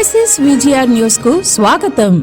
Crisis VGR news కు స్వాగతం.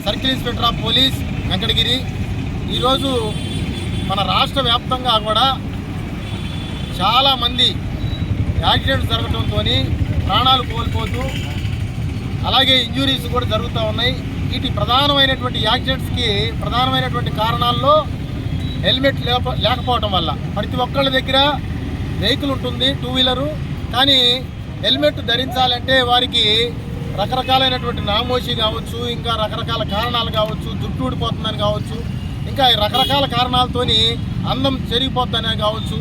Circle inspector of police Venkatagiri ఈరోజు మన రాష్ట్ర వ్యాప్తంగా కూడా చాలామంది యాక్సిడెంట్స్ జరగడంతో ప్రాణాలు కోల్పోతూ అలాగే ఇంజురీస్ కూడా జరుగుతూ ఉన్నాయి. వీటి ప్రధానమైనటువంటి యాక్సిడెంట్స్కి ప్రధానమైనటువంటి కారణాల్లో హెల్మెట్ లేకపోవడం వల్ల. ప్రతి ఒక్కళ్ళ దగ్గర వెహికల్ ఉంటుంది, టూ వీలరు, కానీ హెల్మెట్ ధరించాలంటే వారికి రకరకాలైనటువంటి నామోషి కావచ్చు, ఇంకా రకరకాల కారణాలు కావచ్చు, జుట్టు ఊడిపోతుందని కావచ్చు, ఇంకా రకరకాల కారణాలతోని అందం చెరిగిపోతుందని కావచ్చు,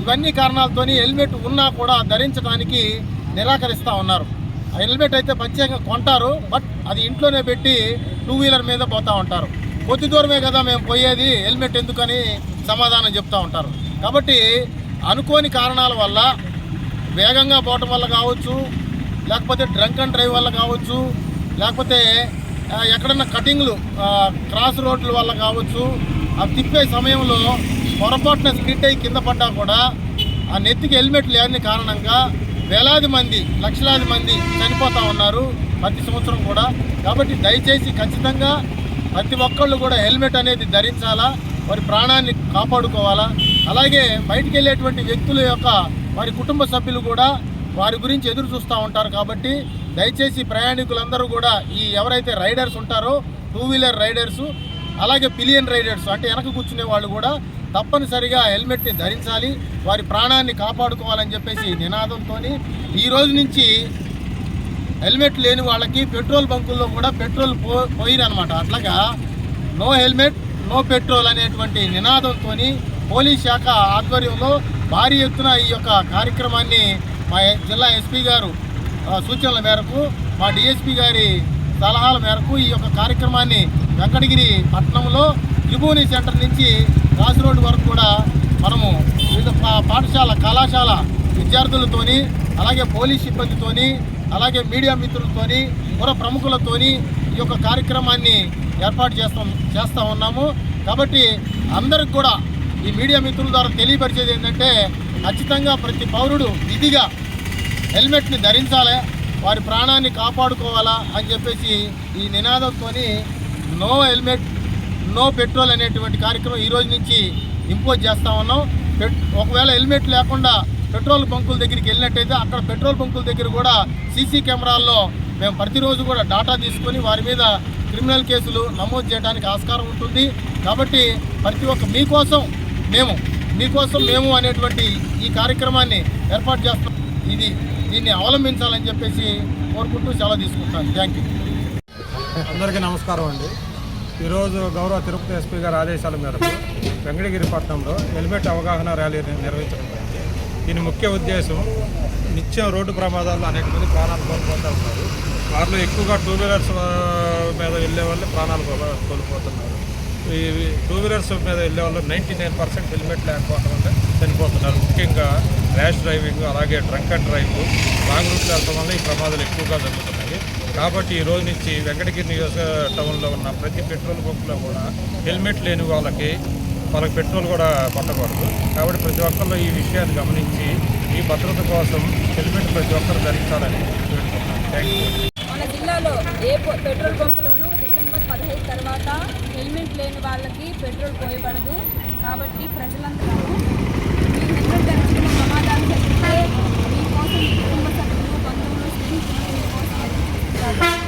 ఇవన్నీ కారణాలతోని హెల్మెట్ ఉన్నా కూడా ధరించడానికి నిరాకరిస్తూ ఉన్నారు. ఆ హెల్మెట్ అయితే ప్రత్యేకంగా కొంటారు, బట్ అది ఇంట్లోనే పెట్టి టూ వీలర్ మీద పోతూ ఉంటారు. కొద్ది దూరమే కదా మేము పోయేది, హెల్మెట్ ఎందుకని సమాధానం చెప్తూ ఉంటారు. కాబట్టి అనుకోని కారణాల వల్ల, వేగంగా పోవటం వల్ల కావచ్చు, లేకపోతే డ్రంక్ అండ్ డ్రైవ్ వల్ల కావచ్చు, లేకపోతే ఎక్కడన్నా కటింగ్లు క్రాస్ రోడ్ల వల్ల కావచ్చు, అవి తిప్పే సమయంలో పొరపాటున స్కిడ్ అయ్యి కింద పడ్డా కూడా ఆ నెత్తికి హెల్మెట్ లేని కారణంగా వేలాది మంది, లక్షలాది మంది చనిపోతూ ఉన్నారు ప్రతి సంవత్సరం కూడా. కాబట్టి దయచేసి ఖచ్చితంగా ప్రతి ఒక్కళ్ళు కూడా హెల్మెట్ అనేది ధరించాలా, వారి ప్రాణాన్ని కాపాడుకోవాలా. అలాగే బయటికి వెళ్ళేటువంటి వ్యక్తుల యొక్క వారి కుటుంబ సభ్యులు కూడా వారి గురించి ఎదురు చూస్తూ ఉంటారు. కాబట్టి దయచేసి ప్రయాణికులందరూ కూడా ఈ ఎవరైతే రైడర్స్ ఉంటారో, టూ వీలర్ రైడర్సు, అలాగే పిలియన్ రైడర్స్ అంటే వెనక కూర్చునే వాళ్ళు కూడా తప్పనిసరిగా హెల్మెట్ని ధరించాలి, వారి ప్రాణాన్ని కాపాడుకోవాలని చెప్పేసి నినాదంతో ఈ రోజు నుంచి హెల్మెట్ లేని వాళ్ళకి పెట్రోల్ బంకుల్లో కూడా పెట్రోల్ పోయిరనమాట. అట్లాగా నో హెల్మెట్ నో పెట్రోల్ అనేటువంటి నినాదంతో పోలీస్ శాఖ ఆధ్వర్యంలో భారీ ఎత్తున ఈ యొక్క కార్యక్రమాన్ని మా జిల్లా ఎస్పీ గారు సూచనల మేరకు, మా డిఎస్పీ గారి సలహాల మేరకు ఈ యొక్క కార్యక్రమాన్ని వెంకటగిరి పట్టణంలో త్రిభువని సెంటర్ నుంచి క్రాస్ రోడ్ వరకు కూడా మనము వివిధ పాఠశాల కళాశాల విద్యార్థులతోని, అలాగే పోలీస్ సిబ్బందితోని, అలాగే మీడియా మిత్రులతోని, పుర ప్రముఖులతోని ఈ యొక్క కార్యక్రమాన్ని ఏర్పాటు చేస్తూ ఉన్నాము. కాబట్టి అందరికి కూడా ఈ మీడియా మిత్రుల ద్వారా తెలియపరిచేది ఏంటంటే, ఖచ్చితంగా ప్రతి పౌరుడు విధిగా హెల్మెట్ని ధరించాలి, వారి ప్రాణాన్ని కాపాడుకోవాలా అని చెప్పేసి ఈ నినాదంతో నో హెల్మెట్ నో పెట్రోల్ అనేటువంటి కార్యక్రమం ఈ రోజు నుంచి ఇంపోజ్ చేస్తూ ఉన్నాం. ఒకవేళ హెల్మెట్ లేకుండా పెట్రోల్ బంకుల దగ్గరికి వెళ్ళినట్టయితే అక్కడ పెట్రోల్ బంకుల దగ్గర కూడా సీసీ కెమెరాల్లో మేము ప్రతిరోజు కూడా డాటా తీసుకొని వారి మీద క్రిమినల్ కేసులు నమోదు చేయడానికి ఆస్కారం ఉంటుంది. కాబట్టి ప్రతి ఒక్క మీకోసం మేము అనేటువంటి ఈ కార్యక్రమాన్ని ఏర్పాటు చేస్తాం. దీన్ని అవలంబించాలని చెప్పేసి కోరుకుంటూ సెలవు తీసుకుంటాను. Thank you. అందరికీ నమస్కారం అండి. ఈరోజు గౌరవ తిరుపతి ఎస్పీ గారి ఆదేశాల మేరకు వెంకటగిరి పట్టణంలో హెల్మెట్ అవగాహన ర్యాలీ నిర్వహించడం జరిగింది. దీని ముఖ్య ఉద్దేశం, నిత్యం రోడ్డు ప్రమాదాల్లో అనేక మంది ప్రాణాలు కోల్పోతూ ఉంటారు. వారిలో ఎక్కువగా టూ వీలర్స్ మీద వెళ్ళే వాళ్ళు ప్రాణాలు కోల్పోతున్నారు. ఈ 2 వీలర్స్ మీద వెళ్ళే వాళ్ళు 99% హెల్మెట్ లేకపోవడం వల్ల చనిపోతున్నారు. ముఖ్యంగా ర్యాష్ డ్రైవింగ్, అలాగే డ్రంక్ అండ్ డ్రైవ్, లాంగ్ రూట్లో వెళ్ళడం వల్ల ఈ ప్రమాదాలు ఎక్కువగా జరుగుతున్నాయి. కాబట్టి ఈ రోజు నుంచి వెంకటగిరి నియోజక టౌన్లో ఉన్న ప్రతి పెట్రోల్ బంక్లో కూడా హెల్మెట్ లేని వాళ్ళకి పెట్రోల్ కూడా కొట్టకూడదు. కాబట్టి ప్రతి ఒక్కళ్ళు ఈ విషయాన్ని గమనించి ఈ భద్రత కోసం హెల్మెట్ ప్రతి ఒక్కరు ధరించాలని వేడుకుంటున్నాను. Thank you. మన జిల్లాలో ఏ పెట్రోల్ బంకులోనూ డిసెంబర్ 15 తర్వాత హెల్మెట్ లేని వాళ్ళకి పెట్రోల్ పోయబడదు. కాబట్టి ప్రజలందరూ ఈ హెల్మెట్ ధరించడం ప్రమాదాలు జరిగితే మీకోసం మీ కుటుంబ సభ్యులు, బంధువులు, స్నేహితులు మీకోసం ఎదురు చూస్తారు.